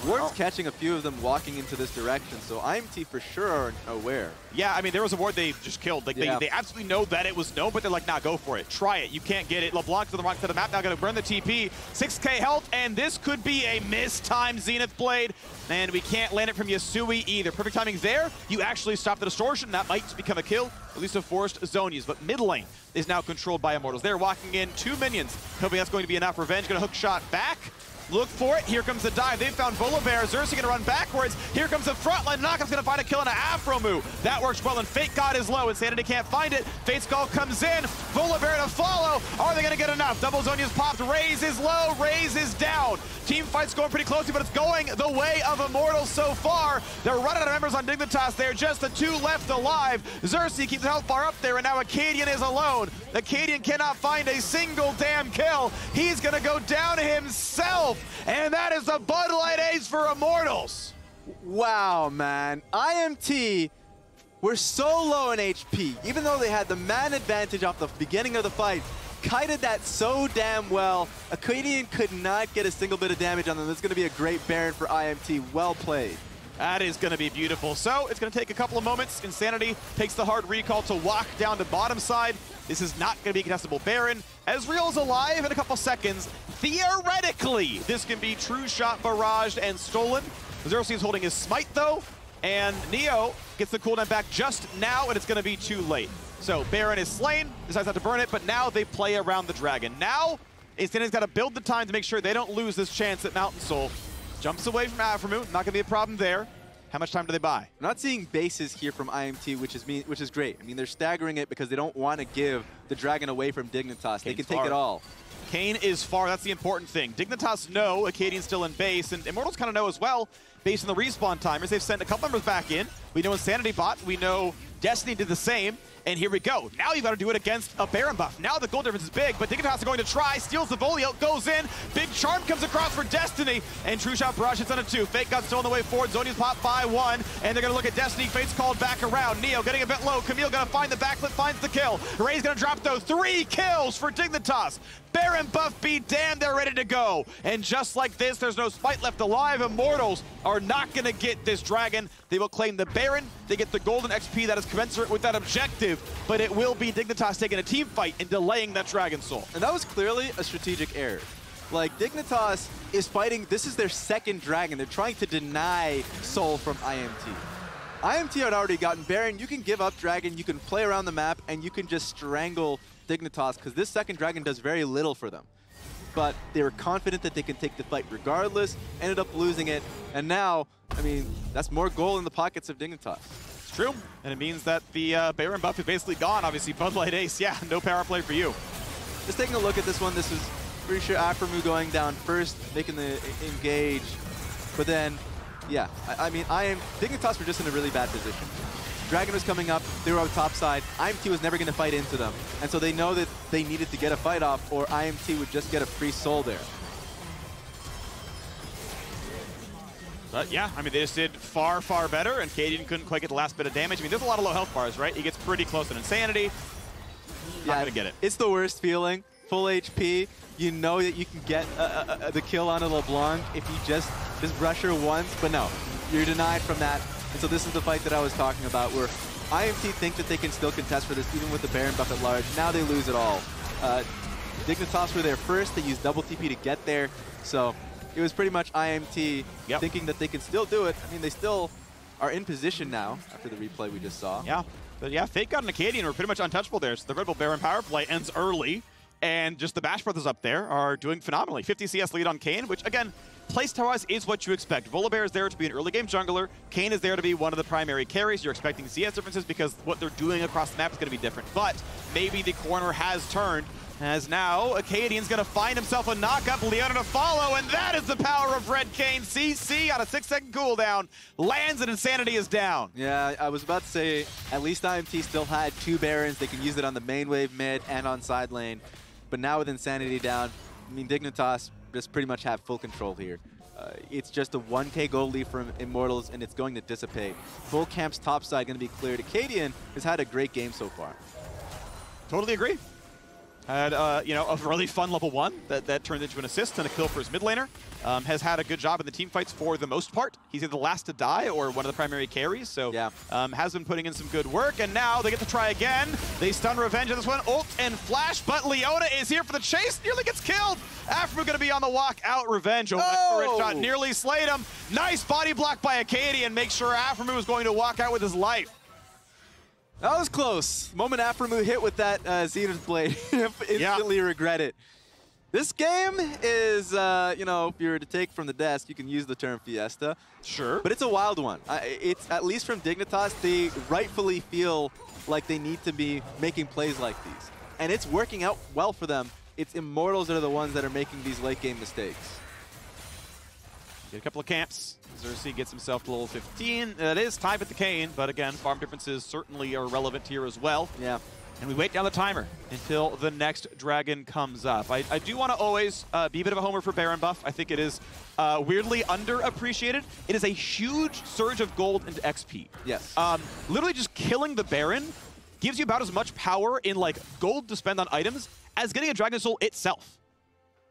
Ward's catching a few of them walking into this direction, so IMT for sure are aware. Yeah, I mean, there was a ward they just killed. Like, they absolutely know that it was no, but they're like, nah, go for it. Try it. You can't get it. LeBlanc's on the wrong side of the map now, going to burn the TP. 6k health, and this could be a mistimed Zenith Blade. And we can't land it from Yusui either. Perfect timing there. You actually stop the distortion. That might just become a kill, at least a forced Zhonya's. But mid lane is now controlled by Immortals. They're walking in 2 minions, hoping that's going to be enough. Revenge going to hook shot back. Look for it. Here comes the dive. They've found Volibear. Xerxe going to run backwards. Here comes the front line. Knockup's going to find a kill on an Aphromoo. That works well, and FakeGod is low. Insanity can't find it. Fate's Call comes in. Volibear to follow. Are they going to get enough? Double Zhonya's popped. Raes is low. Raes is down. Team fight's going pretty closely, but it's going the way of Immortals so far. They're running out of members on Dignitas there, just the 2 left alive. Xerxe keeps the health bar up there, and now Akaadian is alone. Akaadian cannot find a single damn kill. He's gonna go down himself, and that is a Bud Light ace for Immortals. Wow, man. IMT were so low in HP, even though they had the man advantage off the beginning of the fight. Kited that so damn well. Akaadian could not get a single bit of damage on them. This is going to be a great Baron for IMT. Well played. That is going to be beautiful. So it's going to take a couple of moments. Insanity takes the hard recall to walk down to bottom side. This is not going to be a contestable Baron. Ezreal is alive in a couple seconds. Theoretically, this can be true shot barraged and stolen. Xerxe is holding his smite though, and Neo gets the cooldown back just now, and it's going to be too late. So Baron is slain, decides not to burn it, but now they play around the dragon. Now, Insanity's got to build the time to make sure they don't lose this chance at Mountain Soul. Jumps away from Aphromoo, not going to be a problem there. How much time do they buy? I'm not seeing bases here from IMT, which is great. I mean, they're staggering it because they don't want to give the dragon away from Dignitas. They can take it all. Kayn is far, that's the important thing. Dignitas know Akaadian's still in base, and Immortals kind of know as well, based on the respawn timers. They've sent a couple members back in. We know Insanity bot, we know Destiny did the same, and here we go. Now you've got to do it against a Baron buff. Now the goal difference is big, but Dignitas are going to try, steals the volley out, goes in, big charm comes across for Destiny, and True Shot Barrage hits on a 2. FakeGod still on the way forward, Zonia's popped by 1, and they're going to look at Destiny, Fate's called back around. Neo getting a bit low, Camille going to find the backflip, finds the kill. Raes going to drop though, 3 kills for Dignitas. Baron buff be damned, they're ready to go. And just like this, there's no spite left alive. Immortals are not going to get this dragon. They will claim the Baron. They get the golden XP that is commensurate with that objective, but it will be Dignitas taking a team fight and delaying that Dragon Soul. And that was clearly a strategic error. Like, Dignitas is fighting, this is their second dragon. They're trying to deny Soul from IMT. IMT had already gotten Baron. You can give up Dragon, you can play around the map, and you can just strangle Dignitas, because this second dragon does very little for them. But they were confident that they can take the fight regardless, ended up losing it, and now, I mean, that's more gold in the pockets of Dignitas. It's true, and it means that the Baron buff is basically gone. Obviously, Bud Light Ace, yeah, no power play for you. Just taking a look at this one, this is pretty sure Aphromoo going down first, making the engage, but then, yeah, I mean, Dignitas were just in a really bad position. Dragon was coming up, they were on top side, IMT was never going to fight into them, and so they know that they needed to get a fight off or IMT would just get a free soul there. But yeah, I mean, they just did far, far better, and Akaadian couldn't quite get the last bit of damage. I mean, there's a lot of low health bars, right? He gets pretty close to Insanity. Not going to get it. It's the worst feeling. Full HP, you know that you can get the kill on a LeBlanc if you just rush her once, but no, you're denied from that. And so this is the fight that I was talking about, where IMT think that they can still contest for this, even with the Baron buff at large. Now they lose it all. Dignitas were there first. They used double TP to get there. So it was pretty much IMT thinking that they can still do it. I mean, they still are in position now after the replay we just saw. Yeah, but yeah, FakeGod and Akaadian were pretty much untouchable there. So the Red Bull Baron power play ends early, and just the Bash Brothers up there are doing phenomenally. 50 CS lead on Kayn, which again, playstyle-wise is what you expect. Volibear is there to be an early game jungler. Kayn is there to be one of the primary carries. You're expecting CS differences because what they're doing across the map is going to be different. But maybe the corner has turned, as now Akaadian's going to find himself a knock-up, Leona to follow, and that is the power of Red Kayn. CC on a 6-second cooldown, lands and Insanity is down. Yeah, I was about to say, at least IMT still had 2 Barons. They can use it on the main wave mid and on side lane. But now with Insanity down, I mean, Dignitas just pretty much have full control here. It's just a 1k gold lead from Immortals, and it's going to dissipate. Full camp's top side going to be cleared. Akaadian has had a great game so far. Totally agree. Had you know, a really fun level 1 that turned into an assist and a kill for his mid laner. Has had a good job in the team fights for the most part. He's either the last to die or one of the primary carries, so yeah. Has been putting in some good work, and now they get to try again. They stun Revenge on this one, ult and flash, but Leona is here for the chase, nearly gets killed. Aphromoo gonna be on the walk out, Revenge, oh! Shot nearly slayed him. Nice body block by Akaadian, make sure Aphromoo is going to walk out with his life. That was close. The moment Aphromoo hit with that Zenith Blade, instantly regret it. This game is, you know, if you were to take from the desk, you can use the term fiesta. Sure. But it's a wild one. It's, at least from Dignitas, they rightfully feel like they need to be making plays like these. And it's working out well for them. It's Immortals that are the ones that are making these late game mistakes. Get a couple of camps. Xerxe gets himself to level 15. That is tied with the Kayn, but again, farm differences certainly are relevant here as well. Yeah. And we wait down the timer until the next dragon comes up. I do want to always be a bit of a homer for Baron buff. I think it is weirdly underappreciated. It is a huge surge of gold into XP. Yes. Literally just killing the Baron gives you about as much power in like gold to spend on items as getting a Dragon Soul itself.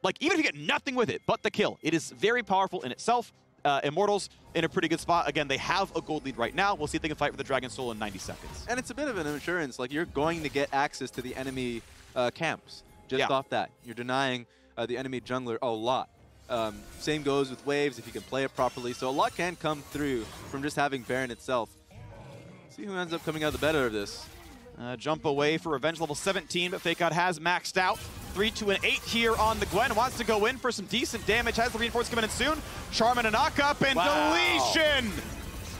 Like, even if you get nothing with it but the kill, it is very powerful in itself. Immortals in a pretty good spot. Again, they have a gold lead right now. We'll see if they can fight for the Dragon Soul in 90 seconds. And it's a bit of an insurance. Like, you're going to get access to the enemy camps just off that. You're denying the enemy jungler a lot. Same goes with waves if you can play it properly. So a lot can come through from just having Baron itself. See who ends up coming out the better of this. Jump away for Revenge level 17, but FakeGod has maxed out. 3, 2, and 8 here on the Gwen. Wants to go in for some decent damage. Has the reinforce coming in soon. Charm and a knock-up and deletion!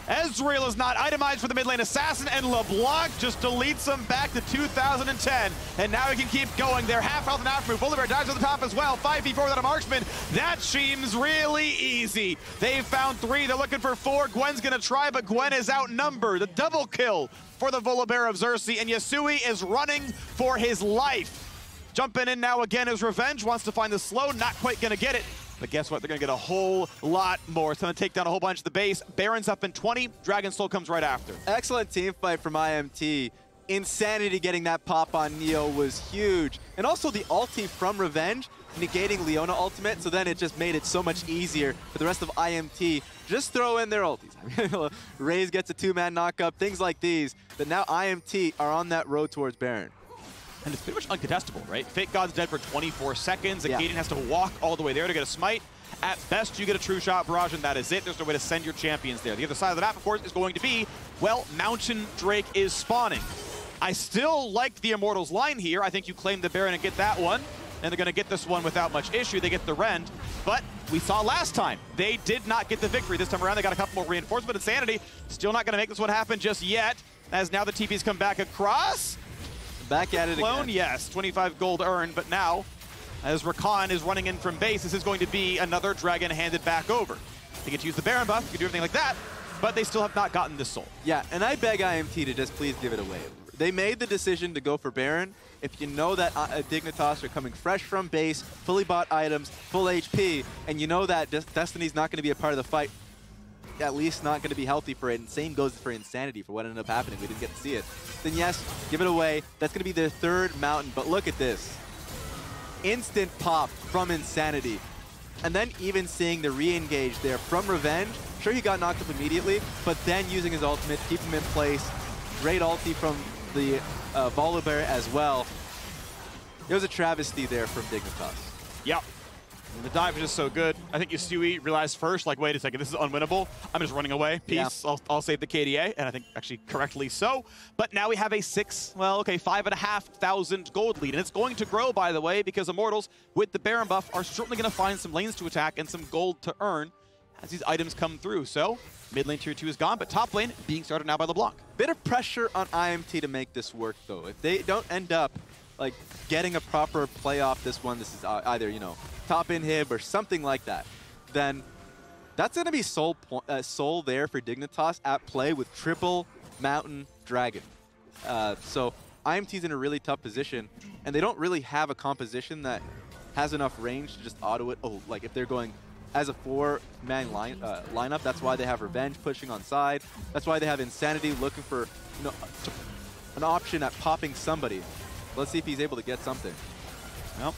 Ezreal is not itemized for the mid lane assassin, and LeBlanc just deletes him back to 2010. And now he can keep going. They're half health and Aphromoo. Volibear dives on the top as well. 5v4 without a marksman. That seems really easy. They've found 3. They're looking for 4. Gwen's going to try, but Gwen is outnumbered. The double kill for the Volibear of Xerxe, and Yusui is running for his life. Jumping in now again is Revenge. Wants to find the slow. Not quite going to get it. But guess what? They're going to get a whole lot more. It's going to take down a whole bunch of the base. Baron's up in 20. Dragon Soul comes right after. Excellent team fight from IMT. Insanity getting that pop on Neo was huge. And also the ulti from Revenge negating Leona ultimate, so then it just made it so much easier for the rest of IMT. Just throw in their ultis. I mean, Raes gets a 2-man knockup, things like these. But now IMT are on that road towards Baron. And it's pretty much uncontestable, right? FakeGod's dead for 24 seconds. Akaadian has to walk all the way there to get a smite. At best, you get a true shot barrage, and that is it. There's no way to send your champions there. The other side of the map, of course, is going to be, well, Mountain Drake is spawning. I still like the Immortals line here. I think you claim the Baron and get that one, and they're going to get this one without much issue. They get the Rend, but we saw last time, they did not get the victory. This time around, they got a couple more reinforcements. Insanity still not going to make this one happen just yet, as now the TPs come back across. Back at it Clone, again. yes, 25 gold earned, but now, as Rakan is running in from base, this is going to be another dragon handed back over. They get to use the Baron buff, you can do everything like that, but they still have not gotten this soul. Yeah, and I beg IMT to just please give it away. They made the decision to go for Baron. If you know that Dignitas are coming fresh from base, fully bought items, full HP, and you know that Destiny's not going to be a part of the fight, at least not going to be healthy for it, and same goes for Insanity for what ended up happening. We didn't get to see it. Then yes, give it away. That's going to be their 3rd mountain, but look at this. Instant pop from Insanity. And then even seeing the re-engage there from Revenge. Sure, he got knocked up immediately, but then using his ultimate, keep him in place. Great ulti from the Volibear as well. It was a travesty there from Dignitas. Yep. And the dive is just so good. I think Yusui realized first, like, wait a second, this is unwinnable. I'm just running away. Peace. Yeah. I'll save the KDA, and I think actually correctly so. But now we have a 5,500 gold lead, and it's going to grow, by the way, because Immortals, with the Baron buff, are certainly going to find some lanes to attack and some gold to earn as these items come through. So mid lane tier 2 is gone, but top lane being started now by LeBlanc. Bit of pressure on IMT to make this work, though. If they don't end up like getting a proper playoff this one, this is either, you know, top inhib or something like that, then that's going to be soul there for Dignitas at play with triple Mountain Dragon. So IMT's in a really tough position, and they don't really have a composition that has enough range to just auto it. Oh, like if they're going as a 4-man lineup, that's why they have Revenge pushing on side. That's why they have Insanity looking for, you know, an option at popping somebody. Let's see if he's able to get something. Well,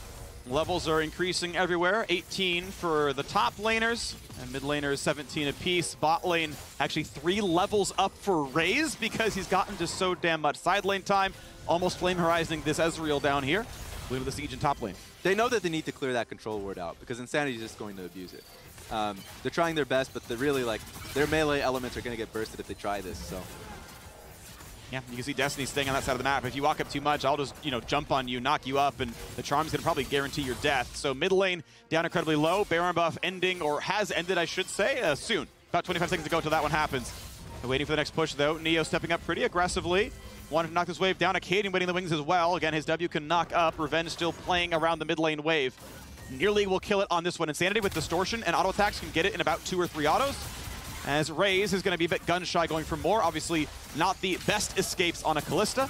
levels are increasing everywhere. 18 for the top laners, and mid laners 17 apiece. Bot lane actually 3 levels up for Raes because he's gotten just so damn much side lane time. Almost flame horizoning this Ezreal down here. Leave the siege in top lane. They know that they need to clear that control ward out because Insanity is just going to abuse it. They're trying their best, but they're really like, their melee elements are going to get bursted if they try this. So. Yeah, you can see Destiny staying on that side of the map. If you walk up too much, I'll just, you know, jump on you, knock you up, and the Charm's going to probably guarantee your death. So mid lane down incredibly low. Baron buff ending, or has ended, I should say, soon. About 25 seconds to go until that one happens. And waiting for the next push, though. Neo stepping up pretty aggressively. Wanted to knock this wave down. Akaadian waiting the wings as well. Again, his W can knock up. Revenge still playing around the mid lane wave. Nearly will kill it on this one. Insanity with Distortion and auto attacks can get it in about 2 or 3 autos. As Raes is going to be a bit gun-shy going for more. Obviously, not the best escapes on a Kalista.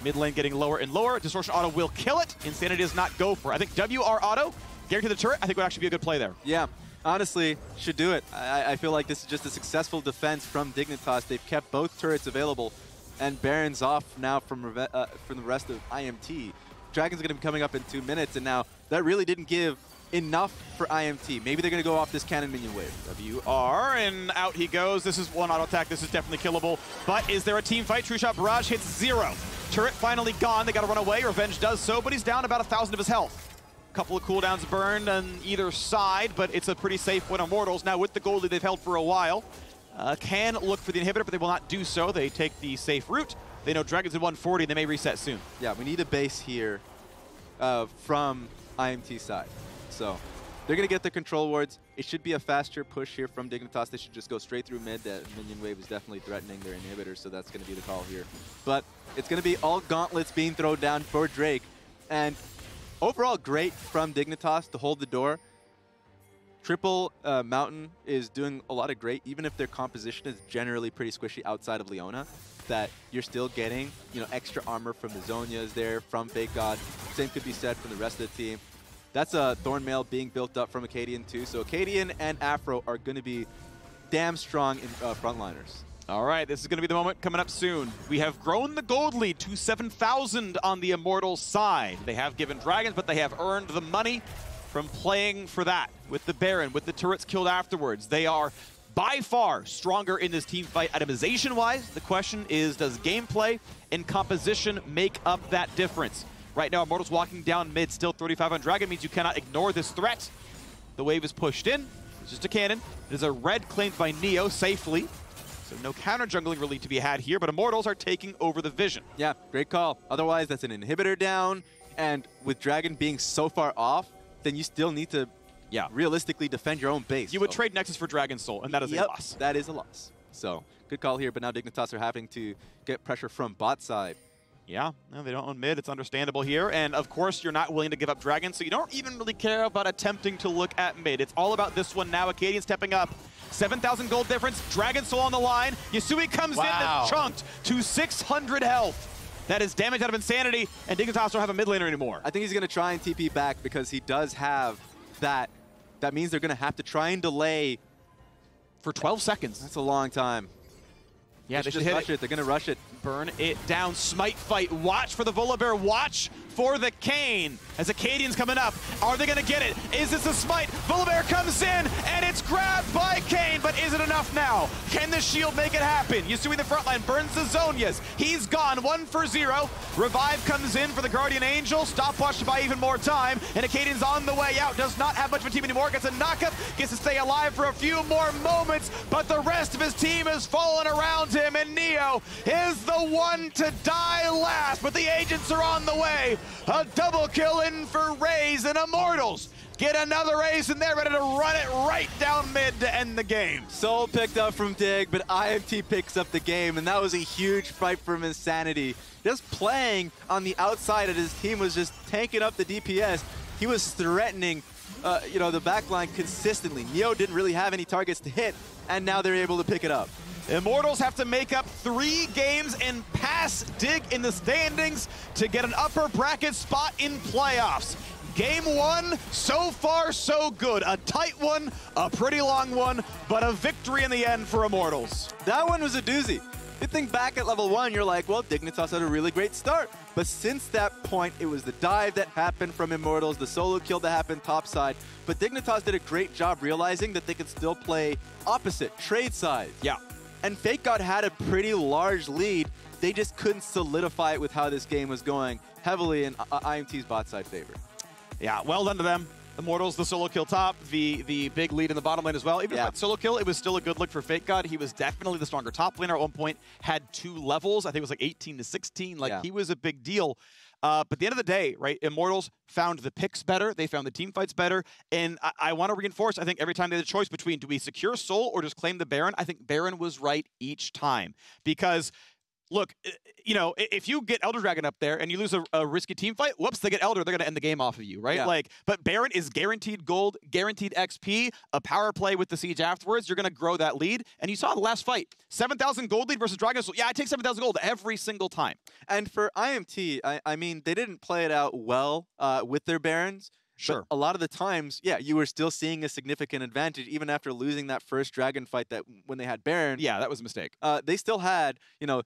Mid lane getting lower and lower. Distortion auto will kill it. Insanity does not go for it. I think WR auto, guarantee the turret, I think would actually be a good play there. Yeah, honestly, should do it. I feel like this is just a successful defense from Dignitas. They've kept both turrets available, and Baron's off now from the rest of IMT. Dragon's going to be coming up in 2 minutes, and now that really didn't give enough for IMT. Maybe they're going to go off this cannon minion wave. WR, and out he goes. This is one auto attack. This is definitely killable. But is there a team fight? True Shot Barrage hits 0. Turret finally gone. They got to run away. Revenge does so, but he's down about 1,000 of his health. Couple of cooldowns burned on either side, but it's a pretty safe win. Immortals now with the gold lead they've held for a while. Can look for the inhibitor, but they will not do so. They take the safe route. They know Dragon's at 140. They may reset soon. Yeah, we need a base here from IMT side. So they're going to get the control wards. It should be a faster push here from Dignitas. They should just go straight through mid. That minion wave is definitely threatening their inhibitor, so that's going to be the call here. But it's going to be all gauntlets being thrown down for Drake. And overall, great from Dignitas to hold the door. Triple Mountain is doing a lot of great, even if their composition is generally pretty squishy outside of Leona, that you're still getting, you know, extra armor from the Zhonyas there, from FakeGod. Same could be said from the rest of the team. That's a Thornmail being built up from Akaadian too. So Akaadian and Aphro are going to be damn strong in frontliners. All right, this is going to be the moment coming up soon. We have grown the gold lead to 7,000 on the Immortals side. They have given Dragons, but they have earned the money from playing for that with the Baron, with the turrets killed afterwards. They are by far stronger in this team fight itemization-wise. The question is, does gameplay and composition make up that difference? Right now, Immortals walking down mid, still 35 on Dragon, means you cannot ignore this threat. The wave is pushed in. It's just a cannon. It is a red claimed by Neo safely. So no counter jungling really to be had here, but Immortals are taking over the vision. Yeah, great call. Otherwise, that's an inhibitor down. And with Dragon being so far off, then you still need to realistically defend your own base. You would trade Nexus for Dragon Soul, and that is a loss. That is a loss. So good call here, but now Dignitas are having to get pressure from bot side. Yeah, no, they don't own mid. It's understandable here. And of course, you're not willing to give up Dragon, so you don't even really care about attempting to look at mid. It's all about this one now. Akaadian stepping up. 7,000 gold difference. Dragon Soul on the line. Yusui comes in and chunked to 600 health. That is damage out of Insanity, and Dignitas don't have a mid laner anymore. I think he's going to try and TP back because he does have that. That means they're going to have to try and delay for 12 seconds. That's a long time. Yeah, they should hit it. They're going to rush it. Burn it down. Smite fight. Watch for the Volibear. Watch for the Kayn. As Akaadian's coming up. Are they going to get it? Is this a smite? Volibear comes in, and it's grabbed by Kayn, but is it enough now? Can the shield make it happen? Yusui in the front line. Burns the Zhonyas. He's gone. 1 for 0. Revive comes in for the Guardian Angel. Stopwatch to buy even more time. And Akaadian's on the way out. Does not have much of a team anymore. Gets a knockup. Gets to stay alive for a few more moments. But the rest of his team is falling around him. And Neo is the one to die last. But the agents are on the way. A double kill in for Raes, and Immortals get another ace, and they're ready to run it right down mid to end the game. Soul picked up from Dig, but IMT picks up the game, and that was a huge fight from Insanity. Just playing on the outside, and his team was just tanking up the DPS. He was threatening, you know, the backline consistently. Neo didn't really have any targets to hit, and now they're able to pick it up. Immortals have to make up 3 games and pass Dig in the standings to get an upper bracket spot in playoffs. Game 1, so far so good. A tight one, a pretty long one, but a victory in the end for Immortals. That one was a doozy. You think back at level 1, you're like, well, Dignitas had a really great start. But since that point, it was the dive that happened from Immortals, the solo kill that happened topside. But Dignitas did a great job realizing that they could still play opposite, trade side. Yeah. And FakeGod had a pretty large lead. They just couldn't solidify it with how this game was going, heavily in IMT's bot side favor. Yeah, well done to them. Immortals, the solo kill top, the big lead in the bottom lane as well. Even with solo kill, it was still a good look for FakeGod. He was definitely the stronger top laner at one point, had 2 levels. I think it was like 18 to 16. Like, he was a big deal. But at the end of the day, right, Immortals found the picks better. They found the team fights better. And I want to reinforce, I think every time they had a choice between do we secure Soul or just claim the Baron, I think Baron was right each time. Because look, you know, if you get Elder Dragon up there and you lose a risky team fight, whoops, they get Elder, they're going to end the game off of you, right? Yeah. Like, but Baron is guaranteed gold, guaranteed XP, a power play with the Siege afterwards. You're going to grow that lead. And you saw the last fight, 7,000 gold lead versus Dragon. So yeah, I take 7,000 gold every single time. And for IMT, I mean, they didn't play it out well with their Barons. Sure. But a lot of the times, yeah, you were still seeing a significant advantage even after losing that first Dragon fight that when they had Baron. Yeah, that was a mistake. They still had, you know,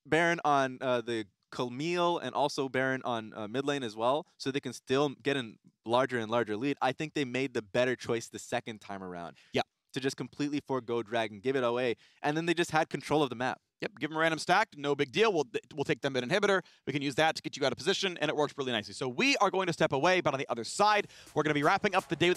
Baron on the Camille and also Baron on mid lane as well, so they can still get a larger and larger lead. I think they made the better choice the second time around. Yeah. To just completely forego Dragon, give it away, and then they just had control of the map. Yep, give them a random stack, no big deal. We'll take them an inhibitor. We can use that to get you out of position, and it works really nicely. So we are going to step away, but on the other side, we're going to be wrapping up the day with this